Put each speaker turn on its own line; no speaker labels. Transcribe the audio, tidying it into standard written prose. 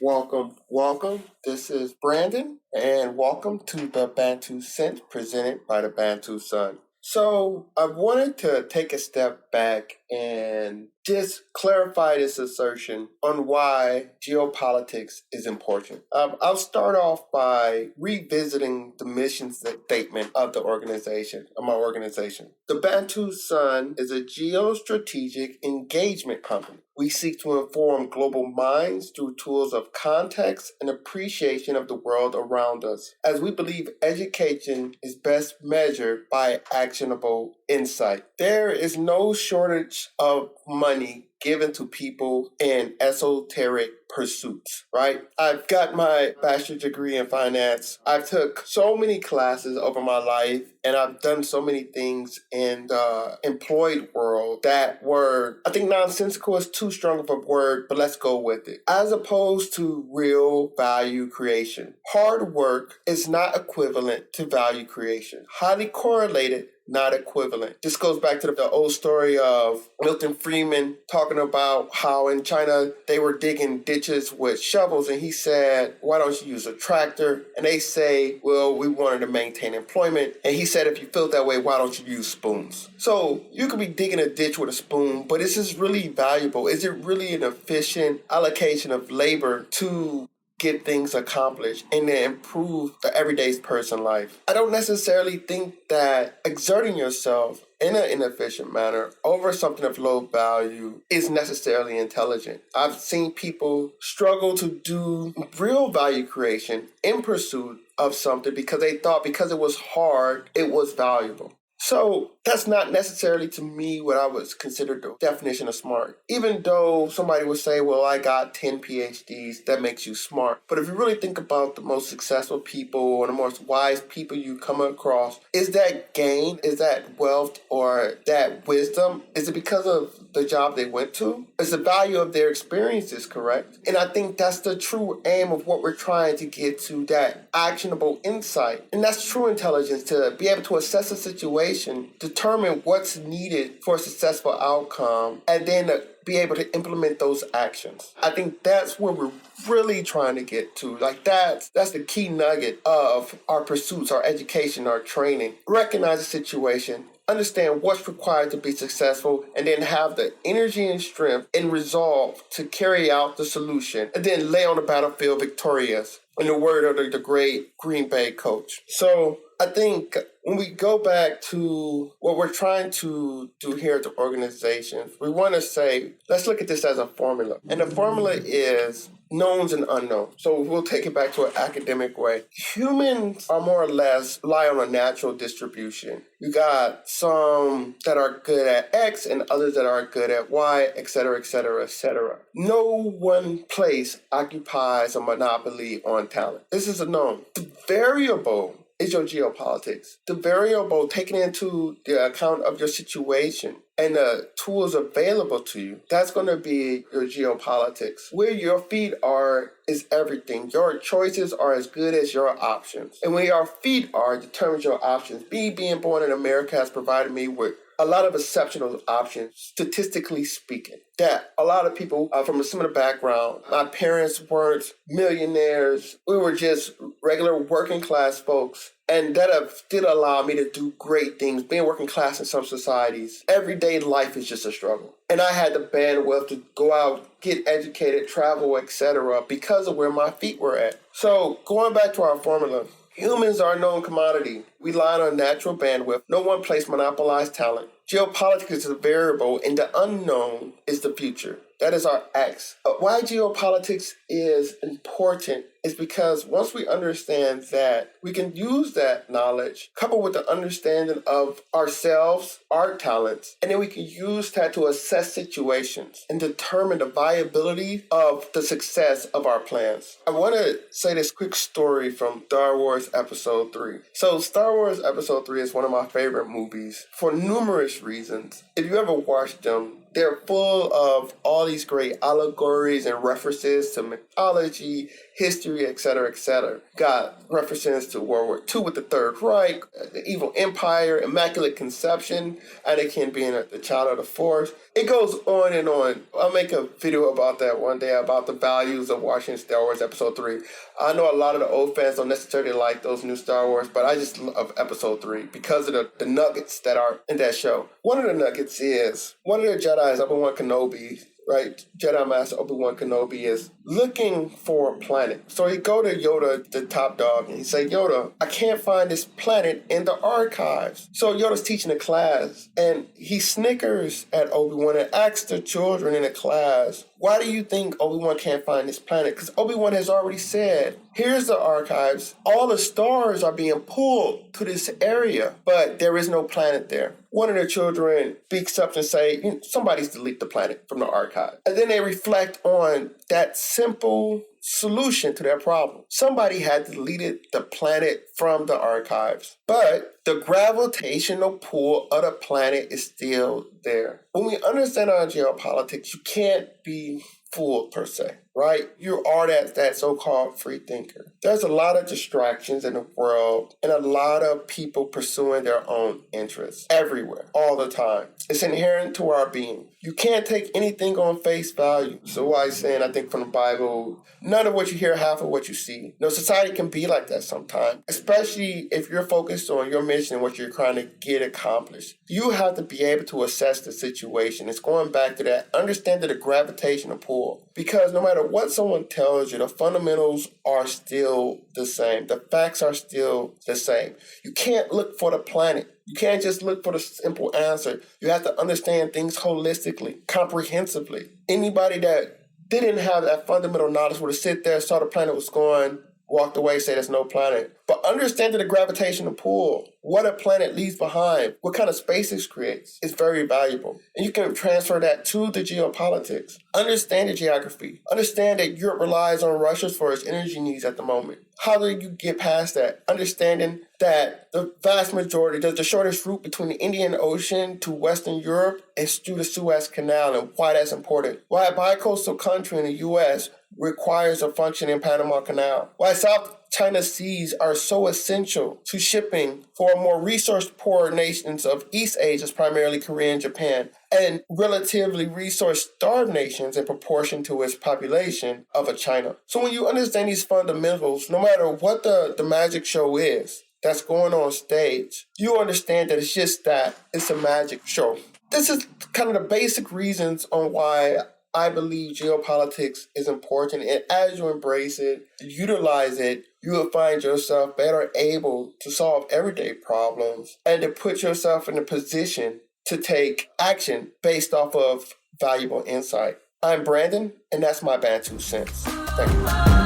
welcome. This is Brandon, and welcome to the Bantu Sun presented by the Bantu Sun. So, I wanted to take a step back and just clarify this assertion on why geopolitics is important. I'll start off by revisiting the mission statement of my organization. The Bantu Sun is a geostrategic engagement company. We seek to inform global minds through tools of context and appreciation of the world around us, as we believe education is best measured by actionable insight. There is no shortage of money given to people in esoteric pursuits, right? I've got my bachelor's degree in finance. I've took so many classes over my life, and I've done so many things in the employed world that were, I think nonsensical is too strong of a word, but let's go with it. As opposed to real value creation. Hard work is not equivalent to value creation. Highly correlated, not equivalent. This goes back to the old story of Milton Friedman talking about how in China they were digging ditches with shovels, and he said, why don't you use a tractor? And they say, well, we wanted to maintain employment. And he said, if you feel that way, why don't you use spoons? So you could be digging a ditch with a spoon, but is this really valuable? Is it really an efficient allocation of labor to get things accomplished and then improve the everyday person life? I don't necessarily think that exerting yourself in an inefficient manner over something of low value is necessarily intelligent. I've seen people struggle to do real value creation in pursuit of something because they thought because it was hard, it was valuable. So that's not necessarily to me what I would consider the definition of smart. Even though somebody would say, well, I got 10 PhDs, that makes you smart. But if you really think about the most successful people or the most wise people you come across, is that gain, is that wealth or that wisdom? Is it because of the job they went to? Is the value of their experiences correct? And I think that's the true aim of what we're trying to get to, that actionable insight. And that's true intelligence, to be able to assess a situation, determine what's needed for a successful outcome, and then be able to implement those actions. I think that's where we're really trying to get to. Like that's the key nugget of our pursuits, our education, our training. Recognize the situation, understand what's required to be successful, and then have the energy and strength and resolve to carry out the solution, and then lay on the battlefield victorious, in the word of the great Green Bay coach. So I think when we go back to what we're trying to do here at the organization, we want to say, let's look at this as a formula. And the formula is knowns and unknowns. So we'll take it back to an academic way. Humans are more or less rely on a natural distribution. You got some that are good at X and others that are good at Y, et cetera, et cetera, et cetera. No one place occupies a monopoly on talent. This is a known. The variable is your geopolitics. The variable taken into the account of your situation and the tools available to you, that's going to be your geopolitics. Where your feet are is everything. Your choices are as good as your options. And where your feet are determines your options. Me being born in America has provided me with a lot of exceptional options, statistically speaking. That a lot of people from a similar background, my parents weren't millionaires. We were just regular working class folks. And that did allow me to do great things, being working class in some societies. Everyday life is just a struggle. And I had the bandwidth to go out, get educated, travel, etc. because of where my feet were at. So going back to our formula, humans are a known commodity. We rely on natural bandwidth. No one place monopolized talent. Geopolitics is a variable, and the unknown is the future. That is our X. Why geopolitics is important is because once we understand that, we can use that knowledge coupled with the understanding of ourselves, our talents, and then we can use that to assess situations and determine the viability of the success of our plans. I want to say this quick story from Star Wars Episode 3. So Star Wars Episode 3 is one of my favorite movies for numerous reasons. If you ever watched them, they're full of all these great allegories and references to mythology, history, etc., etc. Got references to World War II with the Third Reich, the evil empire, Immaculate Conception, Anakin being the child of the Force. It goes on and on. I'll make a video about that one day, about the values of watching Star Wars Episode 3. I know a lot of the old fans don't necessarily like those new Star Wars, but I just love Episode 3 because of the nuggets that are in that show. One of the nuggets is, one of the Jedi's, Obi-Wan Kenobi, right? Jedi Master Obi-Wan Kenobi is looking for a planet. So he go to Yoda, the top dog, and he say, Yoda, I can't find this planet in the archives. So Yoda's teaching a class, and he snickers at Obi-Wan and asks the children in the class, why do you think Obi-Wan can't find this planet? Because Obi-Wan has already said, here's the archives. All the stars are being pulled to this area, but there is no planet there. One of the children speaks up and say, somebody's delete the planet from the archive. And then they reflect on that simple solution to their problem. Somebody had deleted the planet from the archives, but the gravitational pull of the planet is still there. When we understand our geopolitics, you can't be fooled per se, right? You are that so-called free thinker. There's a lot of distractions in the world and a lot of people pursuing their own interests everywhere, all the time. It's inherent to our being. You can't take anything on face value. So why saying, I think from the Bible, none of what you hear, half of what you see. Society can be like that sometimes, especially if you're focused on your mission and what you're trying to get accomplished. You have to be able to assess the situation. It's going back to that, understanding the gravitational pull. Because no matter what someone tells you, the fundamentals are still the same. The facts are still the same. You can't look for the planet. You can't just look for the simple answer. You have to understand things holistically, comprehensively. Anybody that didn't have that fundamental knowledge would have sit there, saw the planet was going, walked away, say there's no planet. But understanding the gravitational pull, what a planet leaves behind, what kind of space it creates, is very valuable. And you can transfer that to the geopolitics. Understand the geography. Understand that Europe relies on Russia for its energy needs at the moment. How do you get past that? Understanding that the vast majority, the shortest route between the Indian Ocean to Western Europe is through the Suez Canal, and why that's important. Why a bi-coastal country in the U.S. requires a functioning Panama Canal. Why South China seas are so essential to shipping for more resource-poor nations of East Asia, primarily Korea and Japan, and relatively resource-starved nations in proportion to its population of a China. So when you understand these fundamentals, no matter what the magic show is that's going on stage, you understand that it's just that. It's a magic show. This is kind of the basic reasons on why I believe geopolitics is important, and as you embrace it, utilize it, you will find yourself better able to solve everyday problems and to put yourself in a position to take action based off of valuable insight. I'm Brandon, and that's my Bantu Sense. Thank you.